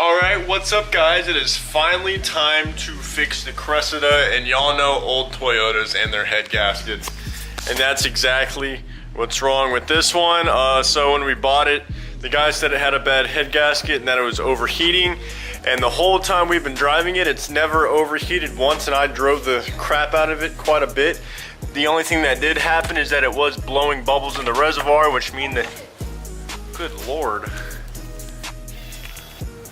Alright, what's up guys? It is finally time to fix the Cressida, and y'all know old Toyotas and their head gaskets. And that's exactly what's wrong with this one. So when we bought it, the guy said it had a bad head gasket and that it was overheating. And the whole time we've been driving it, it's never overheated once, and I drove the crap out of it quite a bit. The only thing that did happen is that it was blowing bubbles in the reservoir, which mean that, good Lord.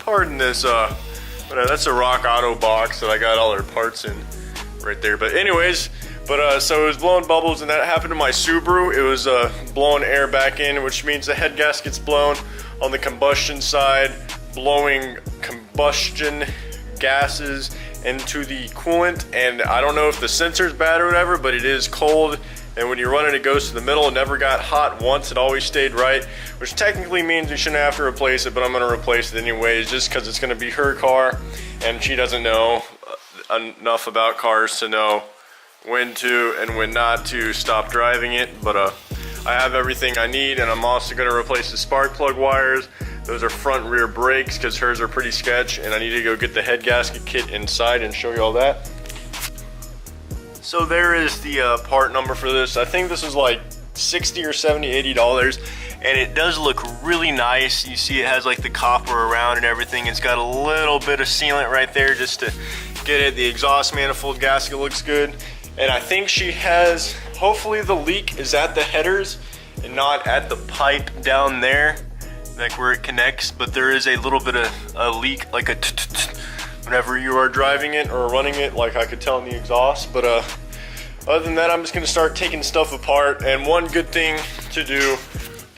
Pardon this, that's a Rock Auto box that I got all their parts in right there. But anyways, so it was blowing bubbles, and that happened to my Subaru. It was blowing air back in, which means the head gasket's blown on the combustion side, blowing combustion gases into the coolant. And I don't know if the sensor's bad or whatever, but it is cold. And when you run it, it goes to the middle. It never got hot once. It always stayed right, which technically means you shouldn't have to replace it, but I'm gonna replace it anyways, just because it's gonna be her car, and she doesn't know enough about cars to know when to and when not to stop driving it. But I have everything I need, and I'm also gonna replace the spark plug wires. Those are front and rear brakes, because hers are pretty sketch, and I need to go get the head gasket kit inside and show you all that. So there is the part number for this. I think this was like $60 or $70, $80, and it does look really nice. You see it has like the copper around and everything. It's got a little bit of sealant right there just to get it. The exhaust manifold gasket looks good. And I think she has, hopefully the leak is at the headers and not at the pipe down there, like where it connects. But there is a little bit of a leak, like a whenever you are driving it or running it, like I could tell in the exhaust. But other than that, I'm just gonna start taking stuff apart. And one good thing to do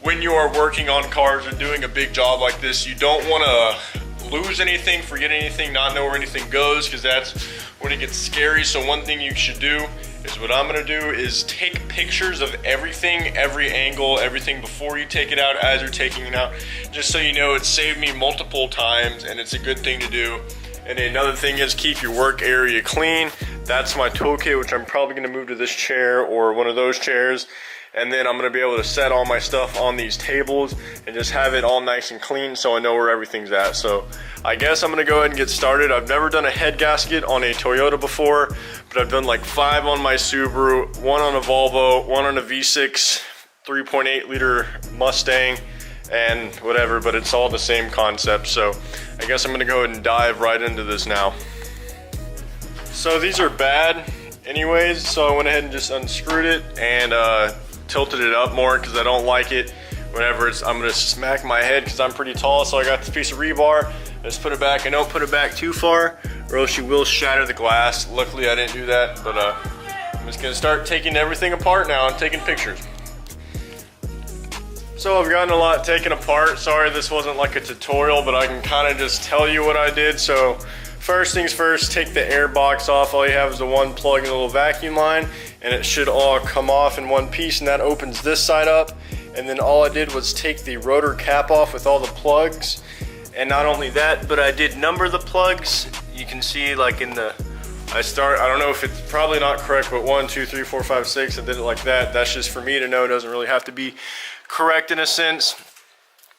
when you are working on cars or doing a big job like this, you don't wanna lose anything, forget anything, not know where anything goes, because that's when it gets scary. So one thing you should do is, what I'm gonna do is take pictures of everything, every angle, everything before you take it out, as you're taking it out, just so you know. It saved me multiple times, and it's a good thing to do. And another thing is, keep your work area clean. That's my toolkit, which I'm probably gonna move to this chair or one of those chairs. And then I'm gonna be able to set all my stuff on these tables and just have it all nice and clean, so I know where everything's at. So I guess I'm gonna go ahead and get started. I've never done a head gasket on a Toyota before, but I've done like 5 on my Subaru, 1 on a Volvo, 1 on a V6 3.8 liter Mustang, and whatever, but it's all the same concept. So I guess I'm gonna go ahead and dive right into this now. So these are bad anyways, so I went ahead and just unscrewed it and tilted it up more, because I don't like it whenever I'm gonna smack my head, because I'm pretty tall. So I got this piece of rebar, I just put it back, and don't put it back too far or else you will shatter the glass. Luckily I didn't do that. But I'm just gonna start taking everything apart now and taking pictures. So I've gotten a lot taken apart. Sorry this wasn't like a tutorial, but I can kind of just tell you what I did. So first things first, take the air box off. All you have is the one plug and a little vacuum line, and it should all come off in one piece, and that opens this side up. And then all I did was take the rotor cap off with all the plugs. And not only that, but I did number the plugs. You can see like in the, I don't know if it's probably not correct, but 1, 2, 3, 4, 5, 6, I did it like that. That's just for me to know. It doesn't really have to be correct in a sense.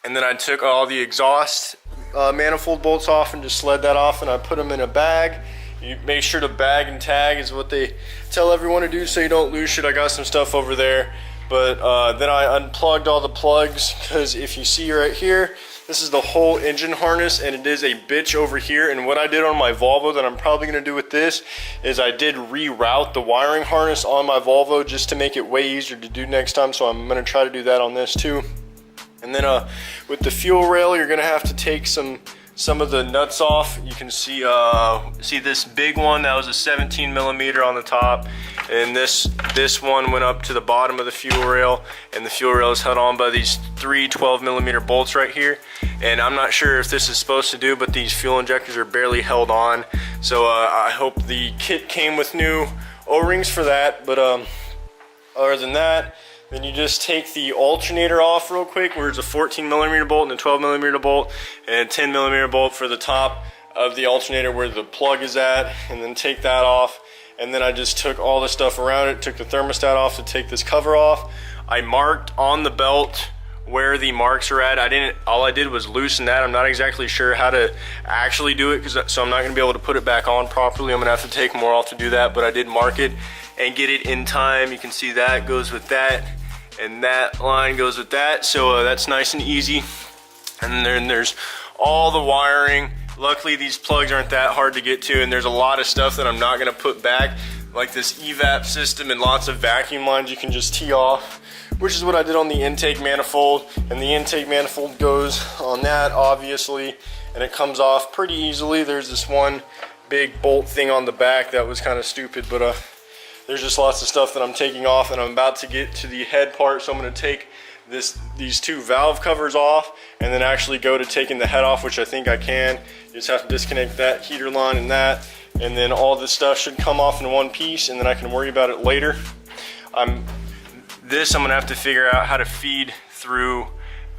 And then I took all the exhaust manifold bolts off and just slid that off, and I put them in a bag. You make sure to bag and tag is what they tell everyone to do, so you don't lose shit. I got some stuff over there, but then I unplugged all the plugs, because if you see right here, this is the whole engine harness, and it is a bitch over here. And what I did on my Volvo that I'm probably gonna do with this is I did reroute the wiring harness on my Volvo just to make it way easier to do next time. So I'm gonna try to do that on this too. And then with the fuel rail, you're gonna have to take some of the nuts off. You can see this big one that was a 17 millimeter on the top, and this one went up to the bottom of the fuel rail, and the fuel rail is held on by these 3 12 millimeter bolts right here. And I'm not sure if this is supposed to do, but these fuel injectors are barely held on. So I hope the kit came with new O-rings for that. But other than that, then you just take the alternator off real quick, where it's a 14 millimeter bolt and a 12 millimeter bolt and a 10 millimeter bolt for the top of the alternator where the plug is at, and then take that off. And then I just took all the stuff around it, took the thermostat off to take this cover off. I marked on the belt where the marks are at. All I did was loosen that. I'm not exactly sure how to actually do it, so I'm not gonna be able to put it back on properly. I'm gonna have to take more off to do that, but I did mark it and get it in time. You can see that goes with that, and that line goes with that, so that's nice and easy. And then there's all the wiring. Luckily these plugs aren't that hard to get to, and there's a lot of stuff that I'm not gonna put back, like this evap system and lots of vacuum lines you can just tee off, which is what I did on the intake manifold. And the intake manifold goes on that, obviously, and it comes off pretty easily. There's this one big bolt thing on the back that was kind of stupid, but there's just lots of stuff that I'm taking off, and I'm about to get to the head part, so I'm going to take these two valve covers off and then actually go to taking the head off, which I think I can. You just have to disconnect that heater line and that, and then all this stuff should come off in one piece, and then I can worry about it later. I'm gonna have to figure out how to feed through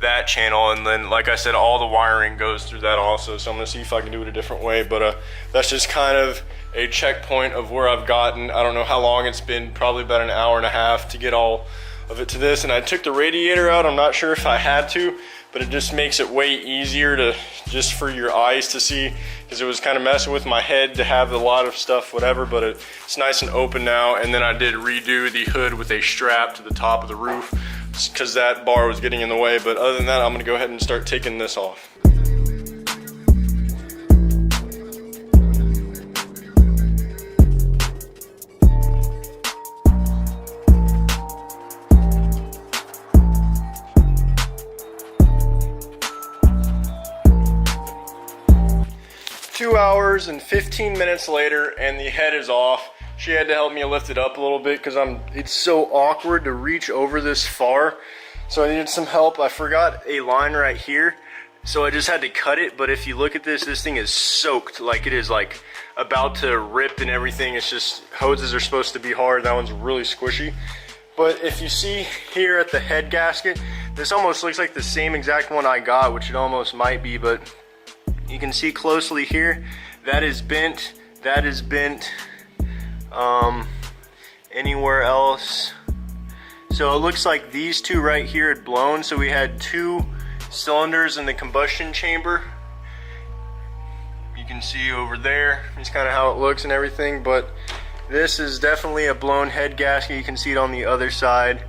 that channel, and then like I said, all the wiring goes through that also, so I'm gonna see if I can do it a different way. But that's just kind of a checkpoint of where I've gotten. I don't know how long it's been, probably about an hour and a half to get all of it to this. And I took the radiator out. I'm not sure if I had to, but it just makes it way easier to just for your eyes to see, because it was kind of messing with my head to have a lot of stuff, whatever. But it's nice and open now. And then I did redo the hood with a strap to the top of the roof because that bar was getting in the way. But other than that, I'm gonna go ahead and start taking this off. 2 hours and 15 minutes later, and the head is off. She had to help me lift it up a little bit because it's so awkward to reach over this far. So I needed some help. I forgot a line right here, so I just had to cut it. But if you look at this thing is soaked, like it is like about to rip and everything. It's just, hoses are supposed to be hard. That one's really squishy. But if you see here at the head gasket, this almost looks like the same exact one I got, which it almost might be, but you can see closely here, that is bent, that is bent. Anywhere else, so it looks like these two right here had blown. So we had two cylinders in the combustion chamber. You can see over there, it's kind of how it looks and everything, but this is definitely a blown head gasket. You can see it on the other side.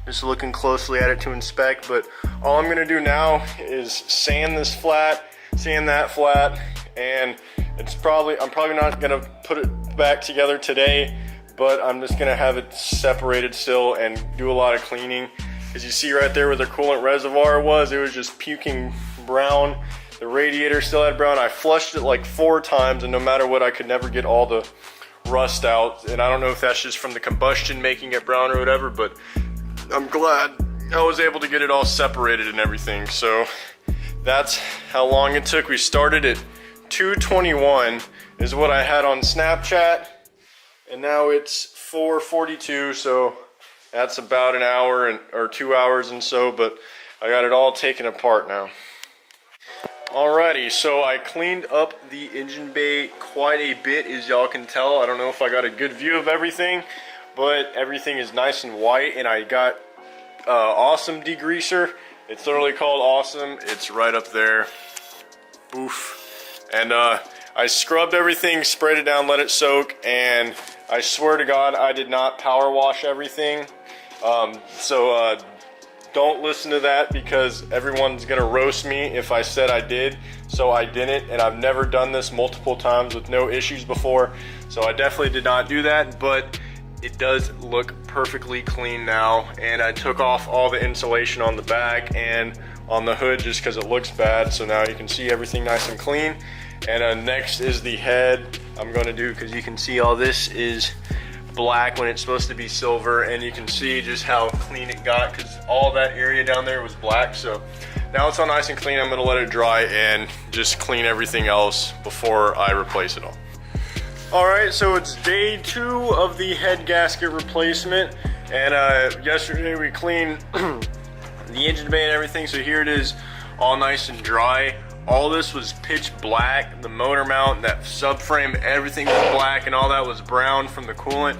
Just looking closely at it to inspect, but all I'm gonna do now is sand this flat, sand that flat, and I'm probably not gonna put it back together today, but I'm just gonna have it separated still and do a lot of cleaning. As you see right there where the coolant reservoir was, it was just puking brown. The radiator still had brown. I flushed it like 4 times, and no matter what, I could never get all the rust out. And I don't know if that's just from the combustion making it brown or whatever, but I'm glad I was able to get it all separated and everything. So that's how long it took. We started at 2:21 is what I had on Snapchat, and now it's 4:42, so that's about an hour or 2 hours and so, but I got it all taken apart now. Alrighty, so I cleaned up the engine bay quite a bit, as y'all can tell. I don't know if I got a good view of everything, but everything is nice and white, and I got Awesome degreaser. It's literally called Awesome. It's right up there. Oof. And I scrubbed everything, sprayed it down, let it soak, and I swear to God, I did not power wash everything. Don't listen to that, because everyone's gonna roast me if I said I did. So I didn't, and I've never done this multiple times with no issues before. So I definitely did not do that, but it does look perfectly clean now. And I took off all the insulation on the back and on the hood just because it looks bad. So now you can see everything nice and clean. And next is the head I'm gonna do, because you can see all this is black when it's supposed to be silver, and you can see just how clean it got, because all that area down there was black. So now it's all nice and clean. I'm gonna let it dry and just clean everything else before I replace it all. Alright, so it's day 2 of the head gasket replacement, and yesterday we cleaned the engine bay and everything, so here it is all nice and dry. All this was pitch black. The motor mount, that subframe, everything was black, and all that was brown from the coolant.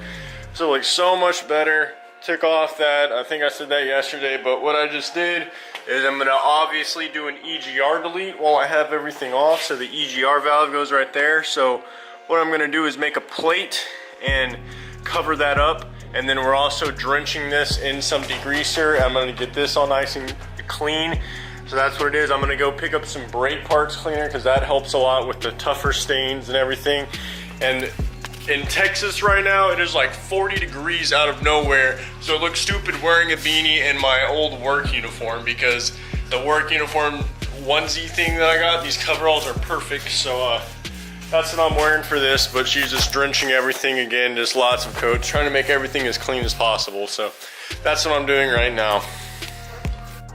So like so much better took off that, I think I said that yesterday, but what I just did is I'm gonna obviously do an EGR delete while I have everything off. So the EGR valve goes right there. So what I'm gonna do is make a plate and cover that up. And then we're also drenching this in some degreaser. I'm gonna get this all nice and clean. So that's what it is. I'm gonna go pick up some brake parts cleaner because that helps a lot with the tougher stains and everything. And in Texas right now, it is like 40 degrees out of nowhere. So it looks stupid wearing a beanie in my old work uniform because the work uniform onesie thing that I got, these coveralls are perfect. So that's what I'm wearing for this, but she's just drenching everything again, just lots of coats, trying to make everything as clean as possible. So that's what I'm doing right now.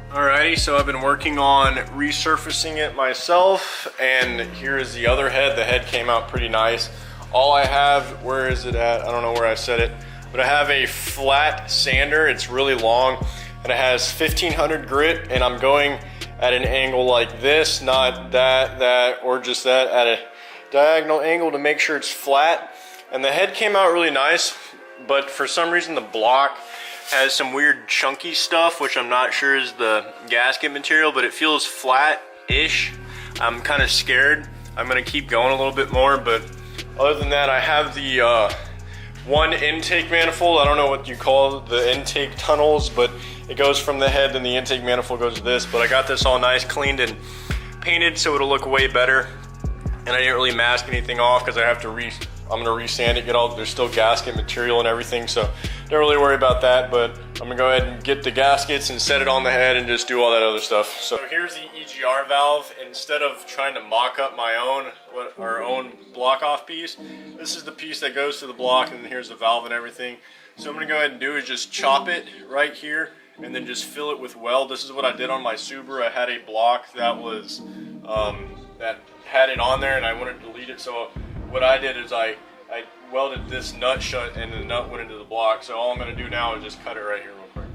Alrighty, so I've been working on resurfacing it myself, and here is the other head. The head came out pretty nice. All I have, where is it at? I don't know where I set it, but I have a flat sander. It's really long, and it has 1500 grit, and I'm going at an angle like this, not that, or just that, at a diagonal angle to make sure it's flat. And the head came out really nice, but for some reason the block has some weird chunky stuff, which I'm not sure is the gasket material, but it feels flat-ish. I'm kind of scared. I'm gonna keep going a little bit more, but other than that, I have the one intake manifold. I don't know what you call the intake tunnels, but it goes from the head and the intake manifold goes to this. But I got this all nice, cleaned and painted so it'll look way better. And I didn't really mask anything off because I have to I'm gonna resand it, there's still gasket material and everything, so don't really worry about that. But I'm gonna go ahead and get the gaskets and set it on the head and just do all that other stuff. So here's the EGR valve. Instead of trying to mock up my own, our own block off piece, this is the piece that goes to the block, and here's the valve and everything. So I'm gonna go ahead and do is just chop it right here and then just fill it with weld. This is what I did on my Subaru. I had a block that was, that had it on there and I wanted to delete it. So what I did is I welded this nut shut and the nut went into the block. So all I'm gonna do now is just cut it right here real quick.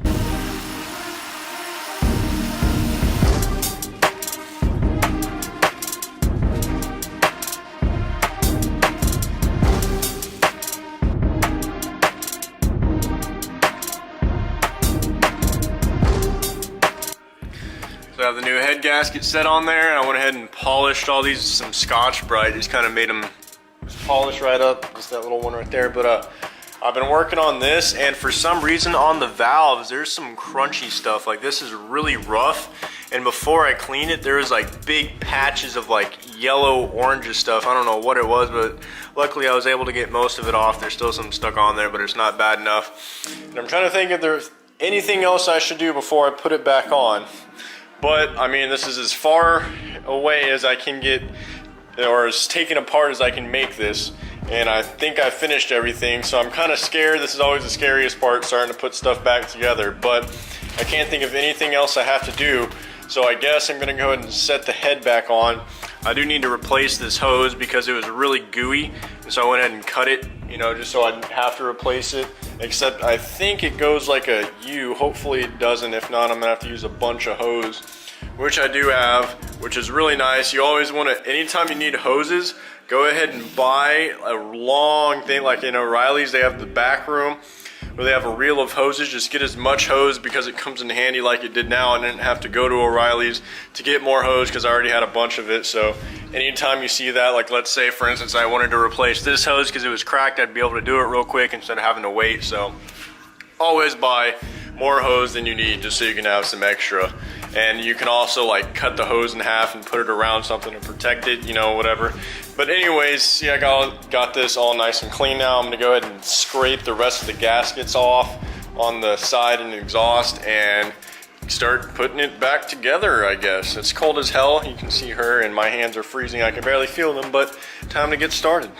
So I have the new head gasket set on there, and I went ahead and polished all these, some Scotch-Brite, just kind of made them polish right up, just that little one right there. But I've been working on this, and for some reason on the valves there's some crunchy stuff. Like this is really rough, and before I cleaned it there was like big patches of like yellow orange stuff. I don't know what it was, but luckily I was able to get most of it off. There's still some stuck on there, but it's not bad enough. And I'm trying to think if there's anything else I should do before I put it back on. But I mean, this is as far away as I can get, or as taken apart as I can make this, and I think I finished everything. So I'm kind of scared. This is always the scariest part, starting to put stuff back together, but I can't think of anything else I have to do. So I guess I'm gonna go ahead and set the head back on. I do need to replace this hose because it was really gooey, and so I went ahead and cut it, you know, just so I didn't have to replace it. Except I think it goes like a U. Hopefully it doesn't. If not, I'm gonna have to use a bunch of hose, which I do have, which is really nice. You always want to, anytime you need hoses, go ahead and buy a long thing. Like in O'Reilly's, they have the back room where they have a reel of hoses. Just get as much hose because it comes in handy like it did now. I didn't have to go to O'Reilly's to get more hose because I already had a bunch of it. So anytime you see that, like let's say for instance I wanted to replace this hose because it was cracked, I'd be able to do it real quick instead of having to wait. So always buy more hose than you need just so you can have some extra. And you can also like cut the hose in half and put it around something to protect it, you know, whatever. But anyways, yeah, I got this all nice and clean now. I'm gonna go ahead and scrape the rest of the gaskets off on the side and exhaust and start putting it back together, I guess. It's cold as hell. You can see her and my hands are freezing. I can barely feel them, but time to get started.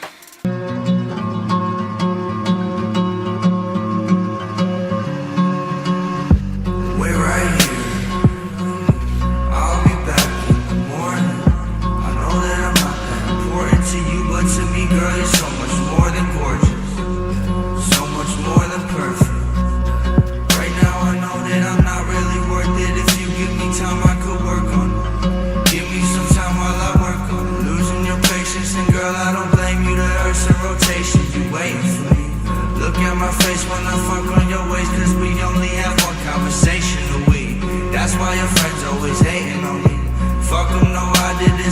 When I fuck on your waist, cause we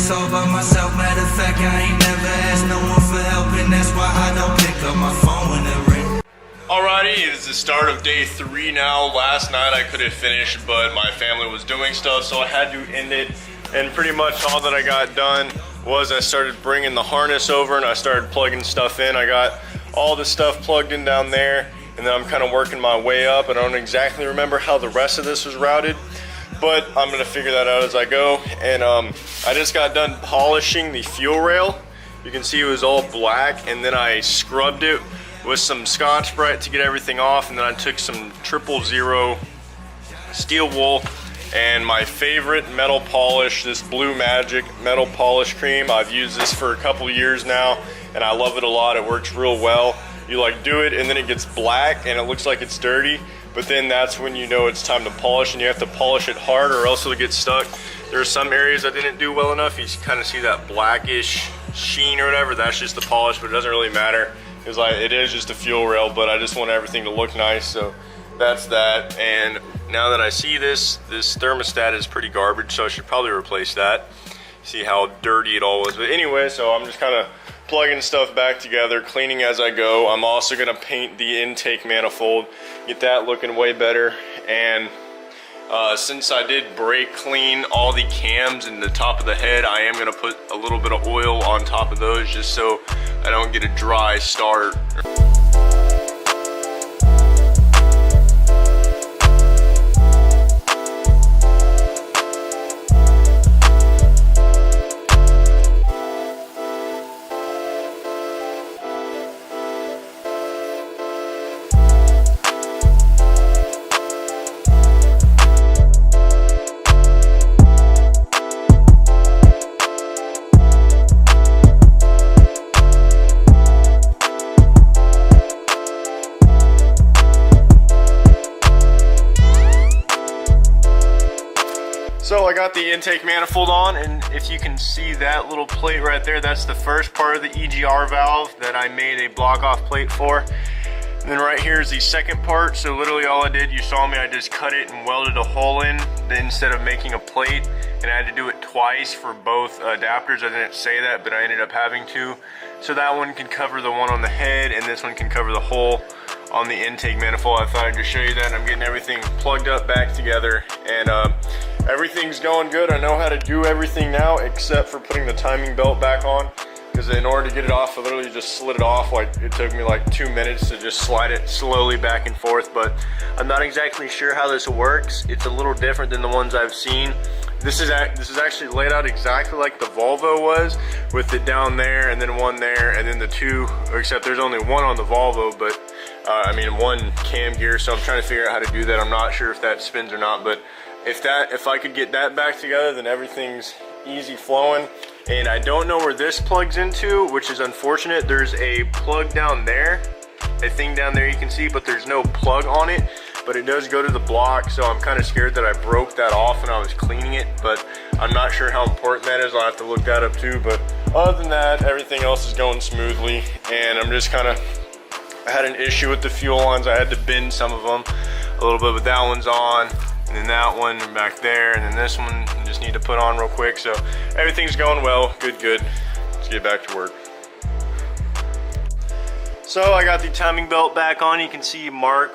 this all by myself. Matter of fact, I ain't never asked no one for help, and that's why I don't pick up my phone when it rings. Alrighty, it's the start of day 3 now. Last night I could have finished, but my family was doing stuff, so I had to end it. And pretty much all that I got done was I started bringing the harness over and I started plugging stuff in. I got all the stuff plugged in down there, and then I'm kind of working my way up. And I don't exactly remember how the rest of this was routed, but I'm gonna figure that out as I go. And I just got done polishing the fuel rail. You can see it was all black, and then I scrubbed it with some Scotch-Brite to get everything off, and then I took some 000 steel wool and my favorite metal polish, this Blue Magic metal polish cream. I've used this for a couple years now, and I love it a lot. It works real well. You like do it, and then it gets black, and it looks like it's dirty, but then that's when you know it's time to polish, and you have to polish it hard or else it'll get stuck. There are some areas I didn't do well enough. You kind of see that blackish sheen or whatever. That's just the polish, but it doesn't really matter. It's like, it is just a fuel rail, but I just want everything to look nice, so that's that. And now that I see this thermostat is pretty garbage, so I should probably replace that. See how dirty it all was. But anyway, so I'm just kind of plugging stuff back together, cleaning as I go. I'm also gonna paint the intake manifold, get that looking way better. And since I did brake clean all the cams and the top of the head, I am gonna put a little bit of oil on top of those just so I don't get a dry start. So I got the intake manifold on, and if you can see that little plate right there, that's the first part of the EGR valve that I made a block off plate for. And then right here is the second part. So literally all I did, you saw me, I just cut it and welded a hole in instead of making a plate. And I had to do it twice for both adapters. I didn't say that, but I ended up having to. So that one can cover the one on the head, and this one can cover the hole on the intake manifold. I thought I'd just show you that. I'm getting everything plugged up back together, and everything's going good. I know how to do everything now except for putting the timing belt back on, because in order to get it off, I literally just slid it off. Like, it took me like 2 minutes to just slide it slowly back and forth, but I'm not exactly sure how this works. It's a little different than the ones I've seen. This is actually laid out exactly like the Volvo was, with it down there and then one there and then the two, except there's only one on the Volvo, but I mean one cam gear, so I'm trying to figure out how to do that. I'm not sure if that spins or not, but if I could get that back together, then everything's easy flowing. And I don't know where this plugs into, which is unfortunate. There's a plug down there, a thing down there you can see, but there's no plug on it. But it does go to the block, so I'm kind of scared that I broke that off when I was cleaning it, but I'm not sure how important that is. I'll have to look that up too. But other than that, everything else is going smoothly, and I'm just kind of, I had an issue with the fuel lines. I had to bend some of them a little bit, but that one's on, and then that one back there, and then this one I just need to put on real quick. So everything's going well, good. Let's get back to work. So I got the timing belt back on. You can see mark.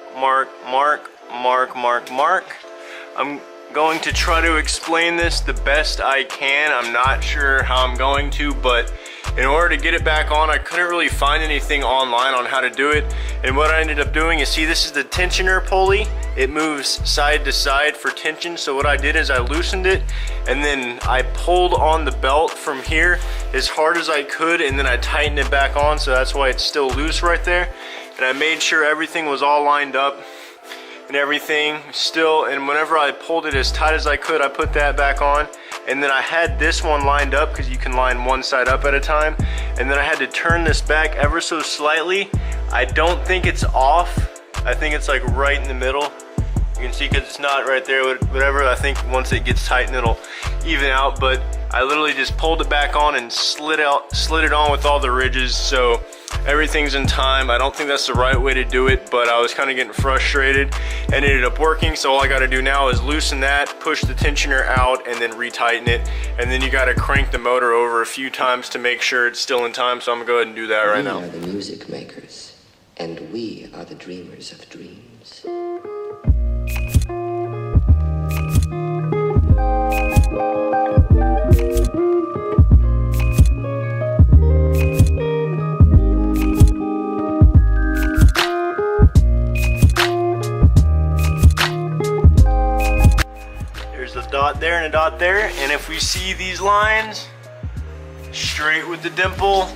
I'm going to try to explain this the best I can. I'm not sure how I'm going to, but in order to get it back on, I couldn't really find anything online on how to do it. And what I ended up doing is, see, this is the tensioner pulley. It moves side to side for tension. So what I did is I loosened it, and then I pulled on the belt from here as hard as I could, and then I tightened it back on, so that's why it's still loose right there. And I made sure everything was all lined up and everything still, and whenever I pulled it as tight as I could, I put that back on. And then I had this one lined up, because you can line one side up at a time, and then I had to turn this back ever so slightly. I don't think it's off. I think it's like right in the middle. You can see because it's not right there, whatever. I think once it gets tightened, it'll even out, but I literally just pulled it back on and slid it on with all the ridges, so everything's in time. I don't think that's the right way to do it, but I was kind of getting frustrated and it ended up working. So all I got to do now is loosen that, push the tensioner out, and then retighten it. And then you got to crank the motor over a few times to make sure it's still in time. So I'm gonna go ahead and do that right now. We are the music makers, and we are the dreamers of dreams. Dot there and a dot there, and if we see these lines straight with the dimple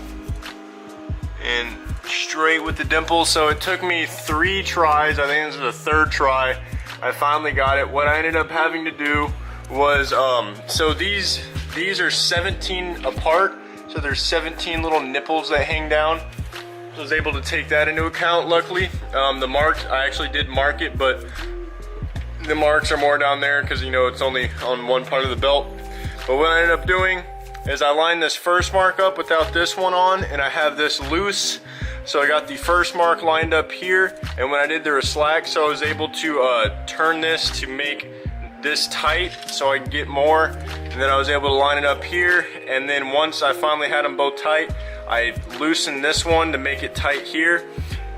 and straight with the dimple, so it took me 3 tries. I think this is the 3rd try. I finally got it. What I ended up having to do was so these are 17 apart, so there's 17 little nipples that hang down. So I was able to take that into account, luckily. The marks, I actually did mark it, but the marks are more down there because, you know, it's only on one part of the belt. But what I ended up doing is I lined this first mark up without this one on, and I have this loose. So I got the first mark lined up here, and when I did, there was slack, so I was able to turn this to make this tight so I could get more, and then I was able to line it up here. And then once I finally had them both tight, I loosened this one to make it tight here,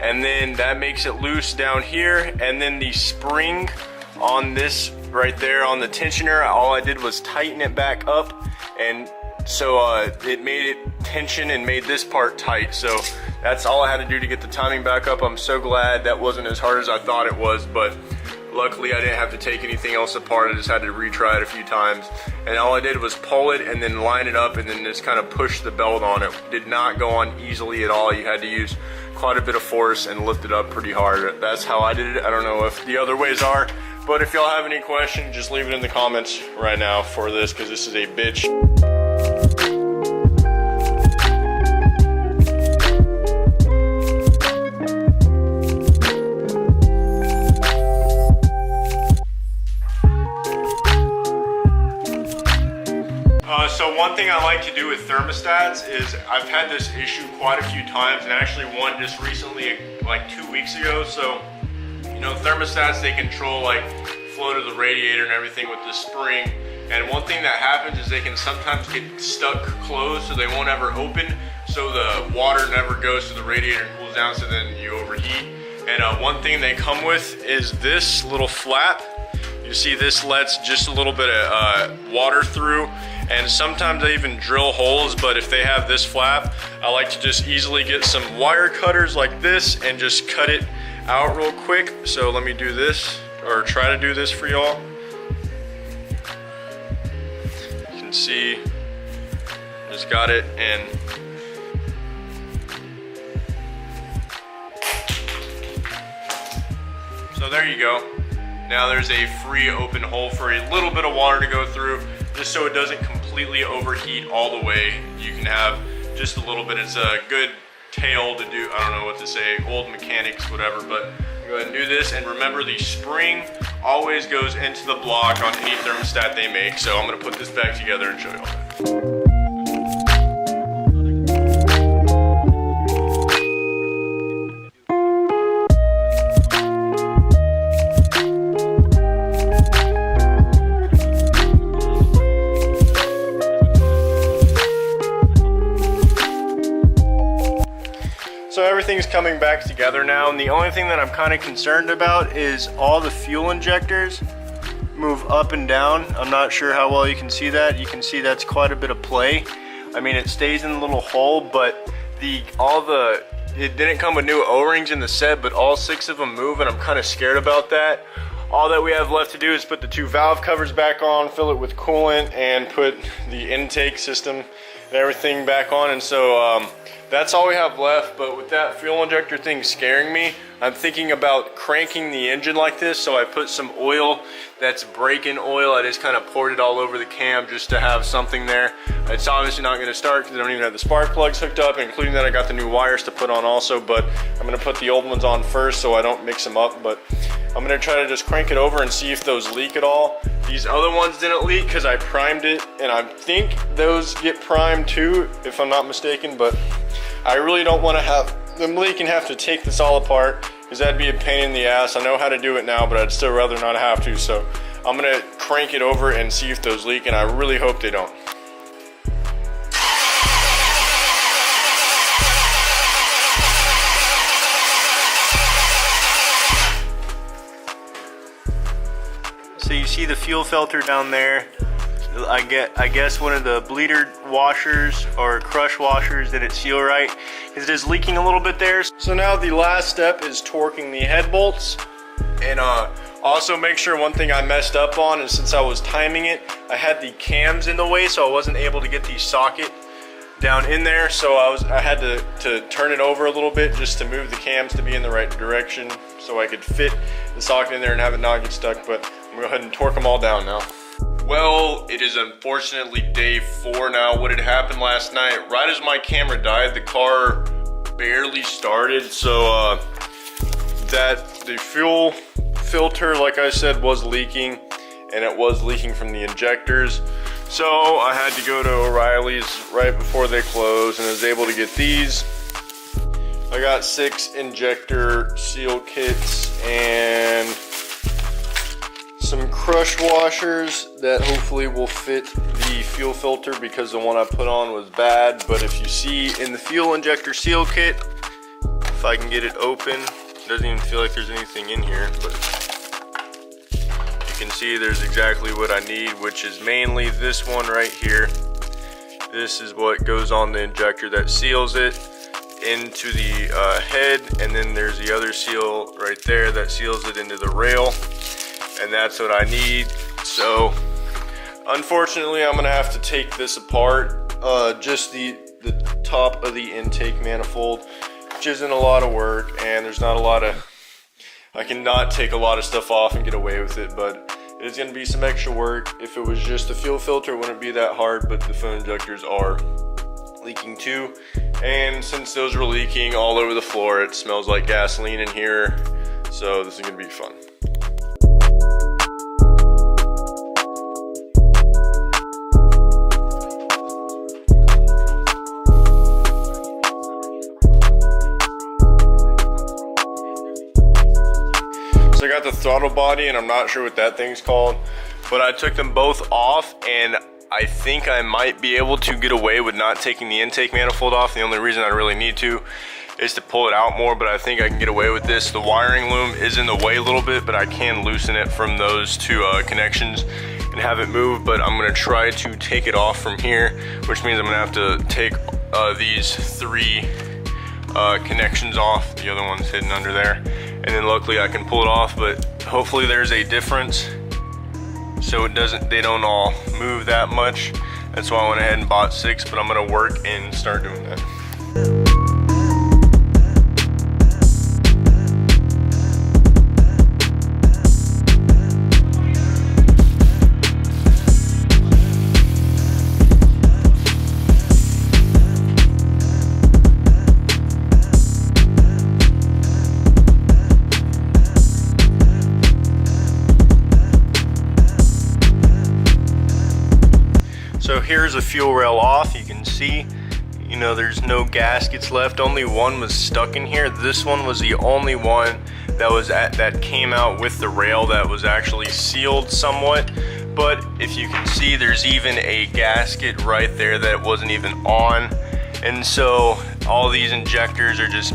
and then that makes it loose down here. And then the spring on this right there on the tensioner, all I did was tighten it back up, and so it made it tension and made this part tight. So that's all I had to do to get the timing back up. I'm so glad that wasn't as hard as I thought it was, but luckily I didn't have to take anything else apart. I just had to retry it a few times, and all I did was pull it and then line it up and then just kind of push the belt on. It did not go on easily at all. You had to use quite a bit of force and lift it up pretty hard. That's how I did it. I don't know if the other ways are, but if y'all have any questions, just leave it in the comments right now for this, because this is a bitch. So one thing I like to do with thermostats is I've had this issue quite a few times, and actually one just recently, like 2 weeks ago. So, you know, thermostats, they control like flow to the radiator and everything with the spring. And one thing that happens is they can sometimes get stuck closed, so they won't ever open. So the water never goes to the radiator and cools down, so then you overheat. And one thing they come with is this little flap. You see this lets just a little bit of water through, and sometimes they even drill holes, but if they have this flap, I like to just easily get some wire cutters like this and just cut it out real quick. So let me do this, or try to do this for y'all. You can see, just got it, and so there you go. Now there's a free open hole for a little bit of water to go through, just so it doesn't completely overheat all the way. You can have just a little bit. It's a good tail to do, I don't know what to say, old mechanics, whatever, but go ahead and do this. And remember, the spring always goes into the block on any thermostat they make. So I'm gonna put this back together and show you all that. So everything's coming back together now, and the only thing that I'm kind of concerned about is all the fuel injectors move up and down. I'm not sure how well you can see that. You can see that's quite a bit of play. I mean, it stays in the little hole, but it didn't come with new O-rings in the set, but all 6 of them move, and I'm kind of scared about that. All that we have left to do is put the 2 valve covers back on, fill it with coolant, and put the intake system and everything back on. And so that's all we have left. But with that fuel injector thing scaring me, I'm thinking about cranking the engine like this. So I put some oil that's break-in oil. I just kind of poured it all over the cam just to have something there. It's obviously not going to start because I don't even have the spark plugs hooked up, including that I got the new wires to put on also, but I'm going to put the old ones on first so I don't mix them up. But I'm going to try to just crank it over and see if those leak at all. These other ones didn't leak because I primed it, and I think those get primed too, if I'm not mistaken, but I really don't want to have them leak and have to take this all apart, because that'd be a pain in the ass. I know how to do it now, but I'd still rather not have to. So I'm gonna crank it over and see if those leak, and I really hope they don't. So you see the fuel filter down there. I guess one of the bleeder washers or crush washers didn't seal right. It is leaking a little bit there. So now the last step is torquing the head bolts. And also make sure one thing I messed up on is, since I was timing it, I had the cams in the way, so I wasn't able to get the socket down in there. So I had to turn it over a little bit just to move the cams to be in the right direction so I could fit the socket in there and have it not get stuck. But I'm gonna go ahead and torque them all down now. Well, it is unfortunately day 4 now. What had happened last night, right as my camera died, the car barely started. So that the fuel filter, like I said, was leaking, and it was leaking from the injectors. So I had to go to O'Reilly's right before they closed, and I was able to get these. I got 6 injector seal kits and some crush washers that hopefully will fit the fuel filter, because the one I put on was bad. But if you see in the fuel injector seal kit, if I can get it open, it doesn't even feel like there's anything in here, but you can see there's exactly what I need, which is mainly this one right here. This is what goes on the injector that seals it into the head, and then there's the other seal right there that seals it into the rail. And that's what I need. So unfortunately I'm gonna have to take this apart, just the top of the intake manifold, which isn't a lot of work, and there's not a lot of, I cannot take a lot of stuff off and get away with it, but it is gonna be some extra work. If it was just the fuel filter, it wouldn't be that hard, but the fuel injectors are leaking too. And since those were leaking all over the floor, it smells like gasoline in here. So this is gonna be fun. I got the throttle body, and I'm not sure what that thing's called, but I took them both off, and I think I might be able to get away with not taking the intake manifold off. The only reason I really need to is to pull it out more, but I think I can get away with this. The wiring loom is in the way a little bit, but I can loosen it from those 2 connections and have it move. But I'm gonna try to take it off from here, which means I'm gonna have to take these 3 connections off. The other one's hidden under there. And then luckily I can pull it off, but hopefully there's a difference so they don't all move that much. That's why I went ahead and bought 6, but I'm gonna work and start doing that. So here's the fuel rail off. You can see, you know, there's no gaskets left. Only one was stuck in here. This one was the only one that came out with the rail that was actually sealed somewhat. But if you can see, there's even a gasket right there that wasn't even on. And so all these injectors are just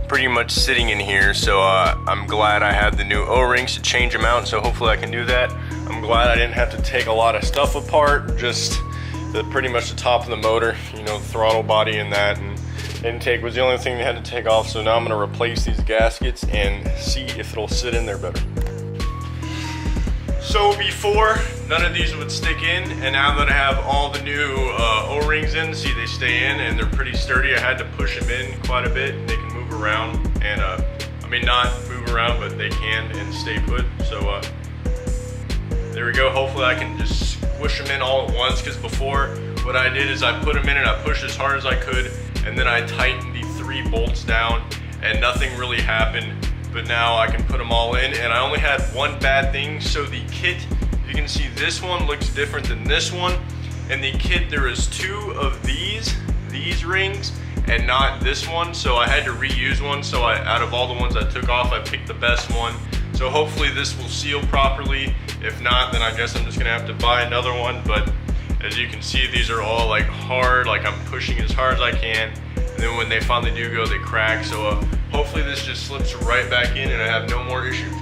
pretty much sitting in here. So I'm glad I have the new O-rings to change them out. So hopefully I can do that. I'm glad I didn't have to take a lot of stuff apart, just pretty much the top of the motor, you know, the throttle body and that, and intake was the only thing they had to take off. So now I'm gonna replace these gaskets and see if it'll sit in there better. So before, none of these would stick in, and now that I have all the new O-rings rings in. See, they stay in and they're pretty sturdy. I had to push them in quite a bit. They can move around and I mean not move around, but they can and stay put. So there we go. Hopefully I can just squish them in all at once, because before what I did is I put them in and I pushed as hard as I could, and then I tightened the 3 bolts down and nothing really happened. But now I can put them all in, and I only had one bad thing. So the kit, you can see this one looks different than this one. And the kit, there is 2 of these rings and not this one. So I had to reuse one. So out of all the ones I took off, I picked the best one. So hopefully this will seal properly. If not, then I guess I'm just gonna have to buy another one. But as you can see, these are all like hard, like I'm pushing as hard as I can. And then when they finally do go, they crack. So hopefully this just slips right back in and I have no more issues.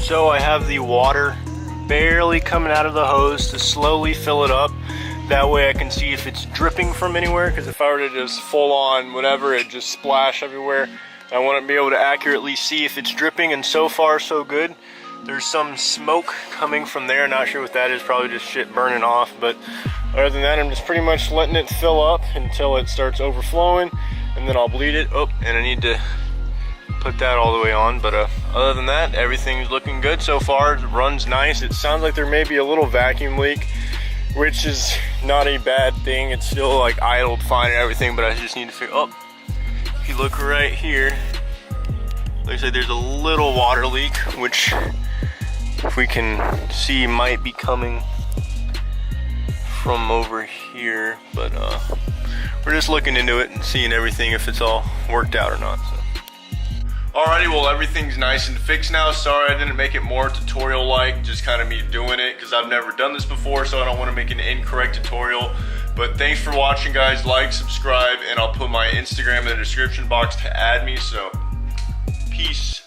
So I have the water barely coming out of the hose to slowly fill it up. That way I can see if it's dripping from anywhere, because if I were to just full on whatever, it'd just splash everywhere. I want to be able to accurately see if it's dripping, and so far so good. There's some smoke coming from there, not sure what that is, probably just shit burning off. But other than that, I'm just pretty much letting it fill up until it starts overflowing, and then I'll bleed it. Oh, and I need to put that all the way on. But other than that, everything's looking good so far. It runs nice. It sounds like there may be a little vacuum leak, which is not a bad thing. It's still like idled fine and everything, but I just need to figure, oh, if you look right here, looks like there's a little water leak, which if we can see might be coming from over here. But we're just looking into it and seeing everything, if it's all worked out or not. So. Alrighty, well, everything's nice and fixed now. Sorry I didn't make it more tutorial-like, just kind of me doing it, because I've never done this before, so I don't want to make an incorrect tutorial. But thanks for watching, guys. Like, subscribe, and I'll put my Instagram in the description box to add me. So, peace.